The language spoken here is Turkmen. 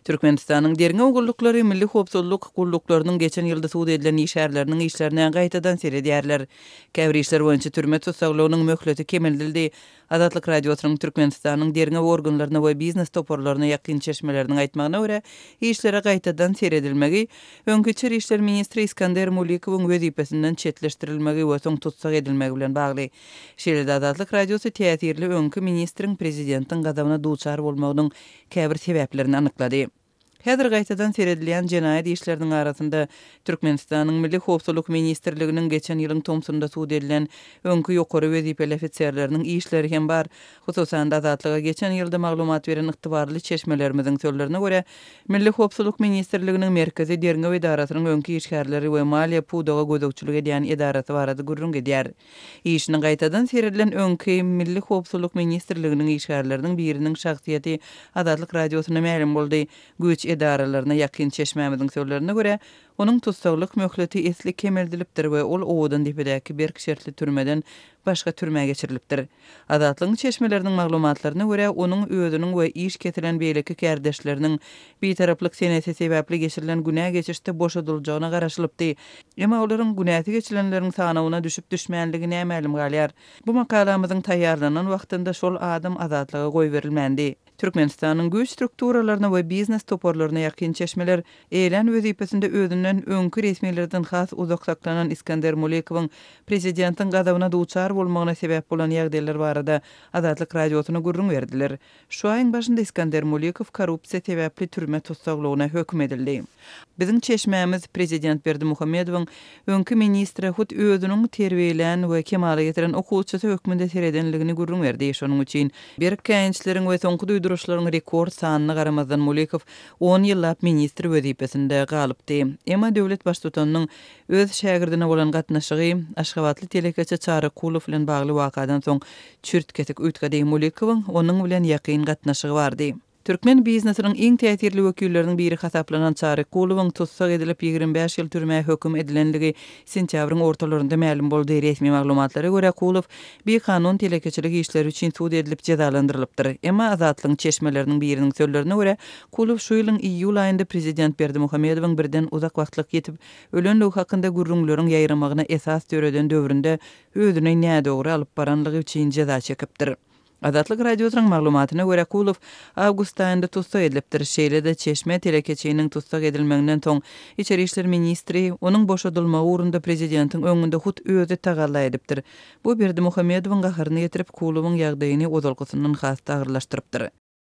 Türkmenistanyň derňe ugullukları milli howpsuzlyk gulluklarının geçen ýylda suud edilen işärleriniň işlerine gaýtadan seredýärler. Käbir işler boýunça türme tutsaglygynyň möhleti kemildildi. Azatlyk radiosynyň Türkmenistanyň derňe organlaryna we biznes toporlaryna ýakyn çeşmeleriniň aýtmagyna görä, işlere gaýtadan seredilmegi, öňkü Içeri işler ministri İskender Mulikowyň wezipesinden çetleşdirilmegi we soň tutsag edilmegi bilen bagly. Şeýle Azatlyk radiosy täsirli öňkü ministriň prezidentiň gadabyna duçar bolmagynyň käbir sebäplerini anyklady. Häzir gaýtadan seredilýän jenaýat işleriniň arasynda Türkmenistanyň Milli Howpsuzlyk Ministrliginiň geçen ýylyň tomsunda suud edilen öňkü ýokary wezipeli ofitserleriniň işleri hem bar. Hususan Azatlyga geçen ýylda maglumat beren ygtybarly çeşmelerimiziň sözlerine görä, Milli Howpsuzlyk Ministrliginiň merkezi derňe idarasynyň öňkü işgärleri we maliýe pudaga gözegçilik edýän idarasy barada gurrun edýär. Işiniň gaýtadan seredilen öňkü Milli Howpsuzlyk Ministrliginiň işgärleriniň biriniň şahsiýeti Azatlyk radiosyna ma'lum boldy. Güç idaralarına ýakyn çeşmämiziň sözlerine görä, onuň tutsaglyk möhleti esli kemildilipdir we ol owadan dipedäki bir şertli türmeden başga türmäge geçirilipdir. Azatlygyň çeşmeleriniň maglumatlaryna görä, onuň özüniň we iş getiren beýleki kärdeşleriniň bitaraplyk senesi sebäpli geçirilen günä geçişde boşadyljagyna garaşylypdy. Emma olaryň günäti geçirenleriň sanawyna düşüp düşmänligi näme galýar. Bu makalamyzyň taýýarlanan wagtynda şol adam azatlyga goý berilmändi. Türkmenistanyň güç strukturalaryna we biznes toporlaryna ýakyn çeşmeler eýlen wezipesinde özünden öňkü resmilerden has uzak saklanan İskender Mulikowyň prezidentiň gadabyna duçar bolmagyna sebäp bolan ýagdaýlar barada Azatlyk radiosyna gurrun berdiler. Şu aýyň başynda İskender Mulikow korrupsiýa sebäpli türme tutsaglygyna hökm edildi. Biziň çeşmämiz prezident Berdimuhammedowyň öňkü ministri hut özüniň terbiýelen we kemale getiren okuwçysy hökmünde seredenligini gurrun berdi. Şonuň üçin bir gençleriň we soňky duruşlaryň rekord sanyna garamazdan Mulikow 10 ýyllap ministr wezipesinde galypdy. Emma döwlet baştutanynyň öz şagirdine bolan gatnaşygy Aşgabatly telekeçe Çary Kulow bilen bagly wakadan soň çürtketik ütgädi Mulikowyň onuň bilen ýakyn gatnaşygy bardy. Türkmen biznesiniň iň täsirli wekilleriniň biri hasaplanan Çary Kulowyň tutsag edilip 25 ýyl türmäge hökm edilenligi sentýabryň ortalarynda ma'lum boldy. Resmi maglumatlara görä Kulow bir kanun telekeçiligi işleri üçin suud edilip cezalandyrylypdyr. Emma azatlygyň çeşmeleriniň biriniň sözlerine görä Kulow şu ýylyň iýul aýynda prezident Berdimuhammedowyň birden uzak wagtlyk ýetip ölenligi hakynda gurrunlaryň ýaýramagyna esas töreden döwründe özüne näde dogry alyp baranlygy üçin ceza çekipdir. Azatlyk radiosynyň maglumatyna görä Kulow awgust aýynda tutsag edilipdir. Şeýle-de çeşme telekeçiniň tutsag edilmeginden soň Içeri işler ministri onuň boşadylmagy urunda prezidentiň öňünde hut özü tagalla edipdir. Bu Berdimuhammedowyň gaharyny getirip Kulowyň ýagdaýyny ozalgysyndan has tagyrlaşdyrypdyr.